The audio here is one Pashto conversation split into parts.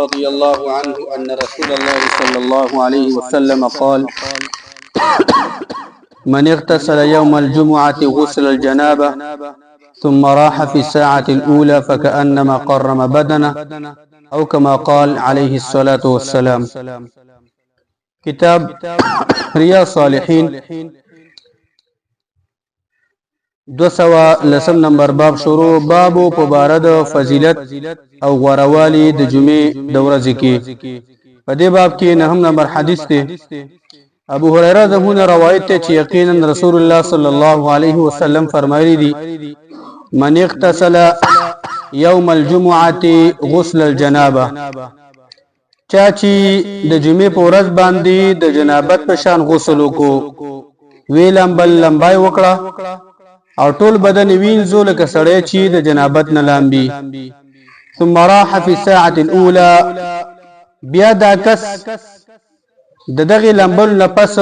رضي الله عنه أن رسول الله صلى الله عليه وسلم قال من اغتسل يوم الجمعة غسل الجنابة ثم راح في الساعة الأولى فكأنما قرم بدنه أو كما قال عليه الصلاة والسلام. کتاب ریاض صالحین 210 نمبر باب شروع. بابو په باره د فضیلت او غوروالی د جمعې د ورځې کې. په دې باب کې 9 نمبر حدیث دی. ابو هريره زمونه روایت ته چې یقینا رسول الله صلی الله علیه وسلم فرمایلی دي من اغتسل یوم الجمعه غسل الجنابه، چا چې د جمعې په ورځ باندې د جنابت په شان غسل وکړو، ویلم بل لمبای وکړه او ټول بدن وینځو لکه سړی چې د جنابت نه لامبي. ثم راح في الساعه الاولى، بیا دا کس د دغه لمبل نه پس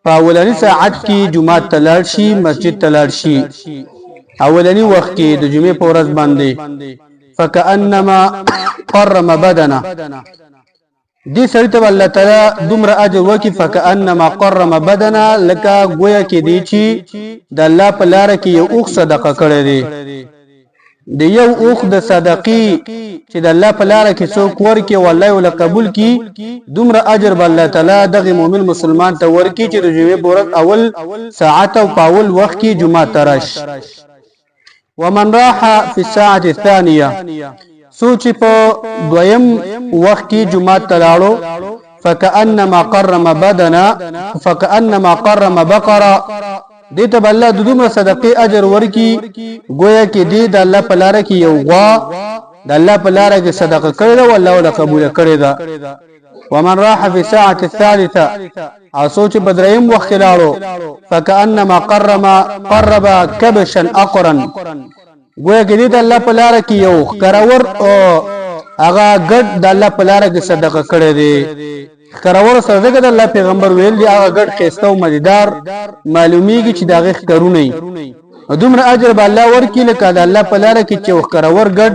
په اولنی ساعت کې جمعه ته لاړ شي، مسجد ته لاړ شي اولنی وخت کې د جمعې په ورځ باندې، فكأنما قرم بدنه، دې سړي ته الله تعالی دومره اجر ورکړي. فكأنما قرم بدنه، لکه گویا کې دی چې د الله په لار کې یو اوخ صدقه کړی دی. د یو اوخ د صدقې چې د الله په لار کې څوک ورکړي او الله یې قبول کړي، دومره اجر به الله تعالی دغه مؤمن مسلمان ته ورکړي چې د جمعې په ورځ اول ساعت او په اول وخت کې جمعه ته راشي. ومن راح في الساعه الثانيه، سوچ په دویم وخت کې جمعه ته لاړو، فكأنما قرم بدنا فكأنما قرم بقره، دې ته الله د دومره صدقې اجر ورکي گویا کې دې د الله په لار کې یو غوا د الله په لار کې صدقه کړې ده او الله ول قبول کړې ده. ومن راح في الساعه الثالثه، او سوچ په دریم وخت لاړو، فكأنما قرب كبشا اقرا، گویا کې دې د الله په لار کې یو کرور او هغه ګډ د الله په لار کې صدقه کړې ده. کرور سره د الله پیغمبر ویل دی هغه ګډ خيسته او مزیدار معلومیږي چې داغه کرونه دومره اجر به الله ورکړي لکه د الله په لار کې چې کرور ګډ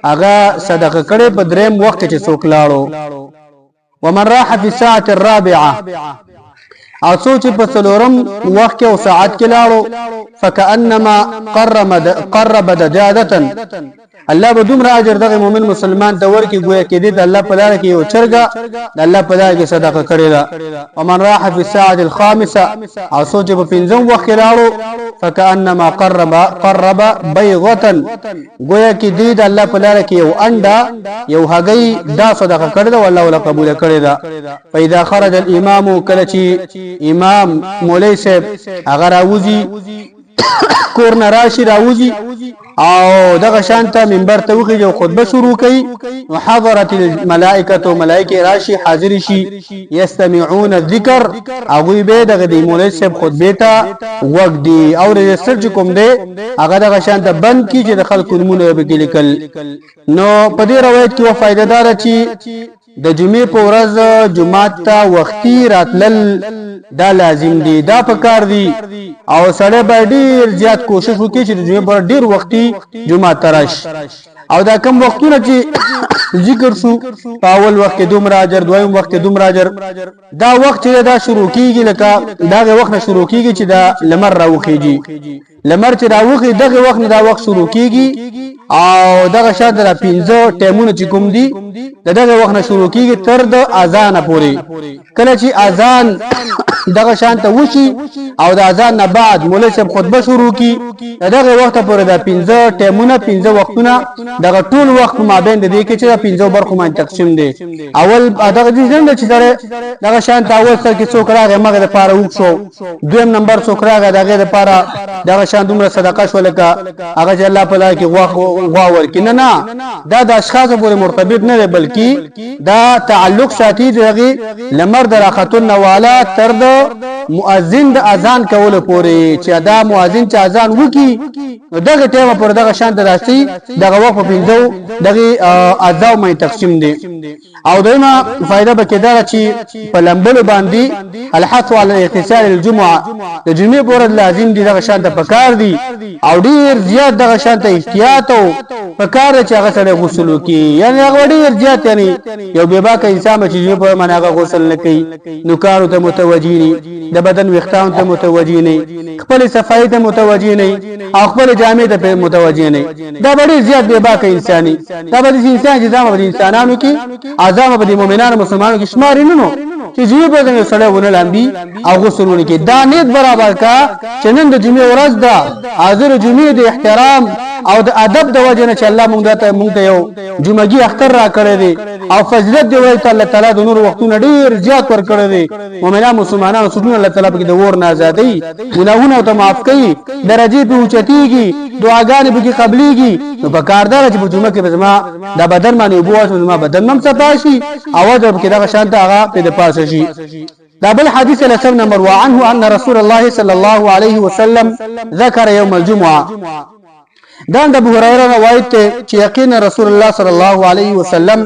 هغه صدقه کړي په دریم وخت کې څوک لاړو. ومن راح في الساعه الرابعه، او سوچ په څلورم وخت کې او ساعت کې لاړو، فكأنما قرب دجاجه، الله به دومره اجر دغه مؤمن مسلمان ته ورکړي گویا کې دې د الله په لار کې یو چرګه د الله په لار کې صدقه کړې ده. ومن راح في الساعه الخامسه، او سوچ په پنځم وخت کې لاړو، فكأنما قرب بيضه، گویا کې دې د الله په لار کې یو انډا یو هګۍ دا صدقه کړې ده او الله ول قبول کړې ده. فاذا خرج الامام، کله چې امام مولوی صاحب هغه راوځي کور نه راشي راوځي او دغه شانته منبر ته وخی جو خطبه شروع کوي، وحضرت الملائکه، ملائکه راشي حاضر شي، یستمعون الذکر، هغه به دغه د مولوی صاحب خطبه ته وګ دی او رجستر کوم دی هغه دغه شانته بند کی چې د خلکو نمونه به لیکل. نو په دې روایت کې فائدہ دار چې د جمعې په ورځ جمعه ته وختي راتلل دا لازم دی، دا پکار دی او سړی به ډیر زیات کوشش وکړي چې د جمعې په ډیر وختي جمعه ته راشي. او دا کم وختونه چې ذکر شو په اول وخت کې دومره اجر، دویم وخت کې دومره اجر، دا وخت چې دا شروع کیږي لکه داغه وخت نه شروع کیږي چې دا لمر راوخیږي، لمر چې راوخی دغه وخت نه دا وخت شروع کیږي او دغه شاده د 15 ټیمونه چې کوم دي دغه وخت نه شروع کیږي تر د اذان پورې. کله چې اذان دغه شانته وشي او د اذان نه بعد مولوی صاحب خطبه شروع کی، دغه وخت پورې د 15 ټیمونه 15 وختونه دغه ټول وخت مابین د دې کې چې د 15 برخو باندې تقسیم دي. اول دغه دې څنګه چې دغه شانته اول سره کې څوک راغی مګر د پاره وښو، دویم نمبر څوک راغی دغه د پاره دغه شان دومره صدقه شو لکه هغه چې الله په لار کې غوا ورکړي. نه دا د اشخاص پورې مرتبط نه دی، بلکې دا تعلق ساتي دغه لمر دراختون نواله تر د مؤذن د اذان کول پورې چې دا مؤذن چې اذان وکي دغه ټیمه پر دغه شان دراسي دغه وخت په 15 دغه اذان مې تقسیم دي. او دایمه فائدہ به کېدار چې په لمبلو باندې الحث على اغتسال الجمعه د جمعې پورې لازم دي دغه شان ته پکار دي او ډیر زیات دغه شان ته احتیاط او پکار چې هغه سره غسل وکړي یعنی هغه ډیر زیات یعنی یو بے باکه انسان چې جمعې په منغه غسل نه کوي نو کارو ته متوجي نه د بدن وختان ته متوجي نه خپل صفای ته متوجي نه او خپل جامع ته متوجي نه دا ډیر زیات بے باکه انساني دا به انسان چې ځامه د انسانانو کې اعظم به د مؤمنانو مسلمانانو کې شمار نه نو چې جمعې په ځای سره ونه لامبي او غسلونه کې دا نیت برابر کا چې نن د جمعې ورځ ده حاضر جمعې د احترام او د ادب د وجه نه چې الله مونږ ته یو جمعګي اختر را کړی دی او فضیلت دی وایي الله تعالی د نور وختونو ډیر زیات ور کړی دی مؤمنان مسلمانانو سټونه الله تعالی په د ور نه آزادۍ ګناهونه ته معاف کوي درجه په اوچتيږي دعاګانې به قبليږي نو په کاردار چې په جمعه کې بزما د بدن باندې بواسه زما بدن مم صفاشي اواز په کې دا شانته هغه په د پاسه شي دا بل حديث لسم نمبر وعنه ان رسول الله صلى الله عليه وسلم ذكر يوم الجمعه دا د ابو هريره روایت ته چې یقینا رسول الله صلی الله علیه وسلم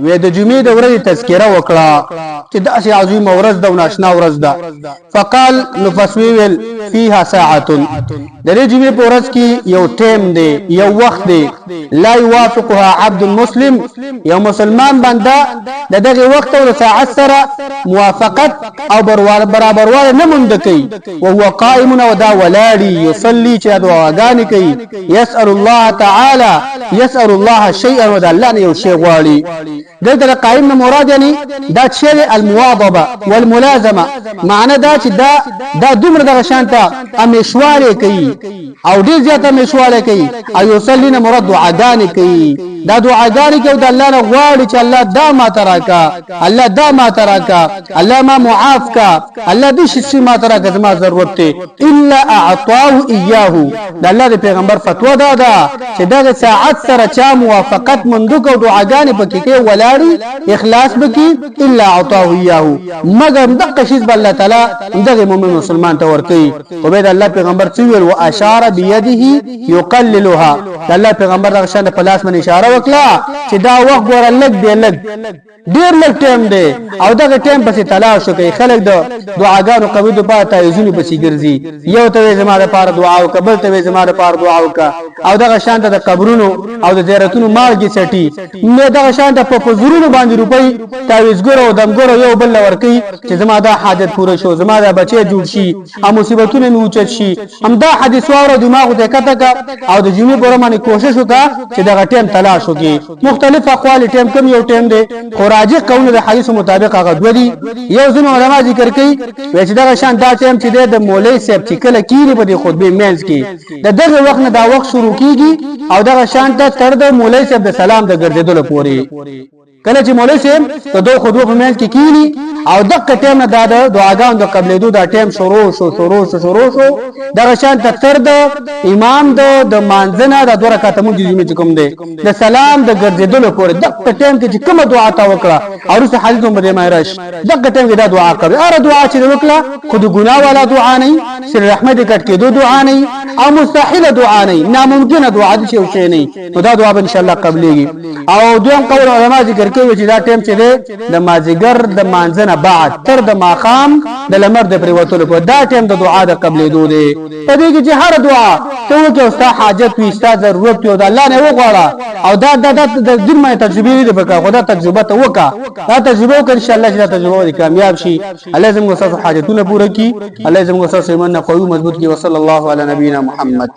وې د جمعې د ورځې تذکره وکړه چې دا شی عظیم ورځ ده او ناشنا ورځ ده فقال نفسویل فيها ساعه د دې جمعې په ورځ کې یو ټیم دی یو وخت دی لا يوافقها عبد مسلم یو مسلمان بنده دغه وخت او ساعت سره موافقت او برابرواله نه مونږ کوي او هو قائم او دا ولادي يصلي چې دعاګانې کوي يسأل الله تعالى يسأل الله شيئا ودا الله نه یو شی غواړي دغه قائم مراد یعنی دا چې المواظبه والملازمه معنی دا چې دا دومره دغه شانته امیشواله کوي او ډیر زیاته مشواله کوي او يصلي نه مراد دعاګانې کوي دا دعاګانې کوي د الله نه غواړي چې الله دا ما تراکا الله دا ما تراکا الله ما معاف کا الله دې شي ما تراکا زما ضرورت ته الا اعطاه اياه د الله د پیغمبر فتوا دا چې دغه ساعت سره چا موافقت مندوک او دعاګانې پکې کوي ولاړی اخلاص بکی الا اعطاه اياه مگر دغه شی الله تعالی دغه مؤمن مسلمان ته ورکي او به الله پیغمبر څه ویل واشار بيده يقللها الله پیغمبر دغه شان په لاس باندې اشاره وکړه چې دا وخت ګور لګ دی لګ ډیر لګ ټیم دی او دغه ټیم پسې تلاش کوي خلک د دعاګانو قبول د پاته یزونی پسې ګرځي یو ته زما لپاره دعا او قبول ته زما لپاره دعا وکړه او دغه شان د قبرونو او د زیارتونو مارګي سټي نو دغه شان د په زورونو باندې روپۍ تعویز ګورو او دمګورو یو بل ورکی چې زما دا حاجت پوره شو زما دا بچي جوړ شي او مصیبتونه می اوچت شي هم دا حدیث واره دماغ ته کته او د جمعې پر باندې کوشش وکړه چې دغه ټیم تلاش وکړي مختلف اقوال ټیم کم یو ټیم دی خراجي قول د حدیث مطابق هغه دوی یو ځینو علما ذکر کوي چې دغه شان دا ټیم چې د مولوی صاحب چې کله کیږي په خطبه مینځ کې دغه وخت نه دا وخت شروع کیږي او دغه شان ته تر د مولوی صاحب د سلام د ګرځیدلو پورې کله چې مولوی صاحب ته دوه خطبه په مینځ کې کیږي او دغه ټیم نه دا دعاګانو د قبلېدو دا ټیم شروع شو دغه شان ته تر د امام د مانځنه د دوه رکعات مونږ دې کوم دی د سلام د ګرځیدلو پورې دغه ټیم کې چې کومه دعا تا وکړه او رسول حدیث باندې مایرش دغه ټیم کې دا دعا کوي اره دعا چې وکړه خود ګناه والا دعا نه سر رحمت کټ کې دعا نه او مستحيل دعا نه ناممکنه دعا دي چې نه نو دا دعا ان شاء الله قبليږي او دویم قول علما ذکر کوي چې دا ټیم چې د مازیګر د مانځنه بعد تر د ماقام د لمر د پریوتلو په دا ټیم د دعا د قبلېدو دی په دې کې چې هر دعا ته کې استا حاجت وي استا ضرورت وي د الله نه وغواړه او دا د دین مې تجربه دي په خدا تجربه ته وکا دا تجربه وکړه ان شاء الله چې دا تجربه دي کامیاب شي الله زموږ سره حاجتونه پوره کړي الله زموږ سره ایمان قوي مضبوط کړي وصلی الله علی نبینا محمد